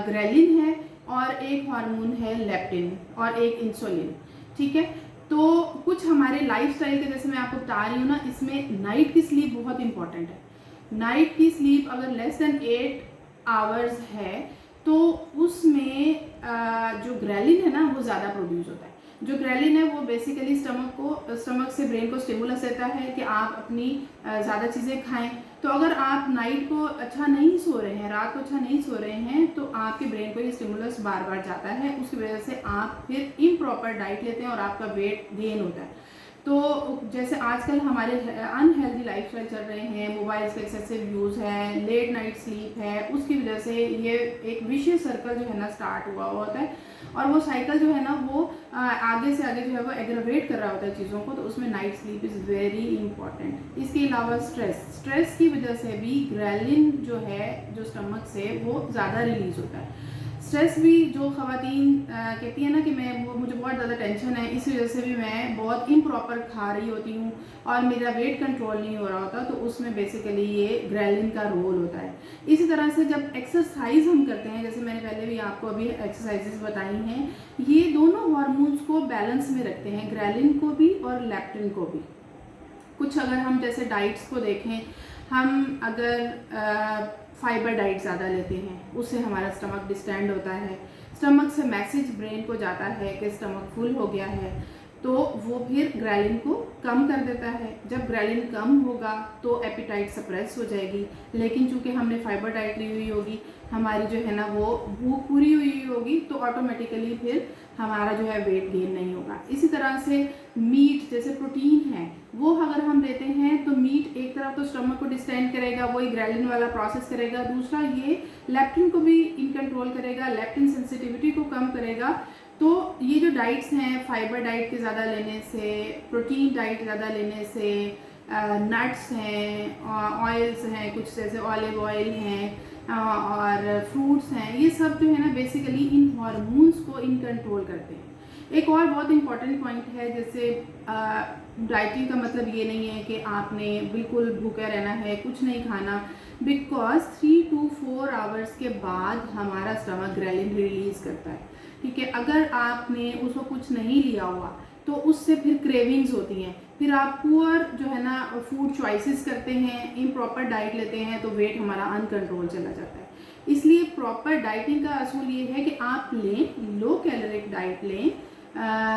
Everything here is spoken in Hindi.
ग्रेलिन है और एक हार्मोन है लेप्टिन और एक इंसुलिन। ठीक है, तो कुछ हमारे लाइफस्टाइल के, जैसे मैं आपको बता रही हूँ ना, इसमें नाइट की स्लीप बहुत इंपॉर्टेंट है। नाइट की स्लीप अगर लेस देन 8 आवर्स है तो उसमें जो ग्रेलिन है ना वो ज़्यादा प्रोड्यूस होता है। जो ग्रेलिन है वो बेसिकली स्टमक से ब्रेन को स्टिमुलस देता है कि आप अपनी ज़्यादा चीज़ें खाएं। तो अगर आप नाइट को अच्छा नहीं सो रहे हैं, रात को अच्छा नहीं सो रहे हैं, तो आपके ब्रेन को ये स्टिमुलस बार बार जाता है, उसकी वजह से आप फिर इम्प्रॉपर डाइट लेते हैं और आपका वेट गेन होता है। तो जैसे आजकल हमारे अनहेल्दी लाइफस्टाइल चल रहे हैं, मोबाइल्स का एक्सेसिव यूज़ है, लेट नाइट स्लीप है, उसकी वजह से ये एक विशियस सर्कल जो है ना स्टार्ट हुआ होता है और वो साइकिल जो है ना वो आगे से आगे जो है वो एग्रावेट कर रहा होता है चीज़ों को। तो उसमें night sleep is very important. इसके अलावा स्ट्रेस की वजह से भी ग्रेलिन जो है जो स्टमक से वो ज़्यादा रिलीज होता है। स्ट्रेस भी जो ख़वातीन कहती है ना कि मुझे बहुत ज़्यादा टेंशन है, इस वजह से भी मैं बहुत इम्प्रॉपर खा रही होती हूँ और मेरा वेट कंट्रोल नहीं हो रहा होता, तो उसमें बेसिकली ये ग्रेलिन का रोल होता है। इसी तरह से जब एक्सरसाइज हम करते हैं, जैसे मैंने पहले भी आपको अभी एक्सरसाइजेस बताई हैं, ये दोनों हार्मोन्स को बैलेंस में रखते हैं, ग्रेलिन को भी और लेप्टिन को भी। कुछ अगर हम जैसे डाइट्स को देखें, हम अगर फाइबर डाइट ज़्यादा लेते हैं उससे हमारा स्टमक डिस्टेंड होता है। स्टमक से मैसेज ब्रेन को जाता है कि स्टमक फुल हो गया है, तो वो फिर ग्रेलिन को कम कर देता है। जब ग्रेलिन कम होगा तो एपिटाइट सप्रेस हो जाएगी, लेकिन चूंकि हमने फाइबर डाइट ली हुई होगी, हमारी जो है ना वो भूख पूरी हुई होगी, तो ऑटोमेटिकली फिर हमारा जो है वेट गेन नहीं होगा। इसी तरह से मीट जैसे प्रोटीन है वो अगर हम लेते हैं तो मीट एक तरफ तो स्टमक को डिस्टेंड करेगा, वही ग्रेलिन वाला प्रोसेस करेगा, दूसरा ये लेप्टिन को भी इन कंट्रोल करेगा, लेप्टिन सेंसिटिविटी को कम करेगा। तो ये जो डाइट्स हैं, फाइबर डाइट के ज़्यादा लेने से, प्रोटीन डाइट ज़्यादा लेने से, नट्स हैं, ऑयल्स हैं, कुछ जैसे ऑलिव ऑयल हैं और फ्रूट्स हैं, ये सब जो है ना बेसिकली इन हार्मोन्स को इन कंट्रोल करते हैं। एक और बहुत इंपॉर्टेंट पॉइंट है, जैसे डाइटिंग का मतलब ये नहीं है कि आपने बिल्कुल भूखे रहना है, कुछ नहीं खाना, बिकॉज 3 to 4 आवर्स के बाद हमारा स्टमक ग्रेलिन रिलीज करता है। ठीक है, अगर आपने उसको कुछ नहीं लिया हुआ तो उससे फिर क्रेविंग्स होती हैं, फिर आप पुअर जो है ना फूड चॉइसेस करते हैं, इम्प्रॉपर डाइट लेते हैं, तो वेट हमारा अनकंट्रोल चला जाता है। इसलिए प्रॉपर डाइटिंग का असूल ये है कि आप लें, लो कैलोरिक डाइट लें,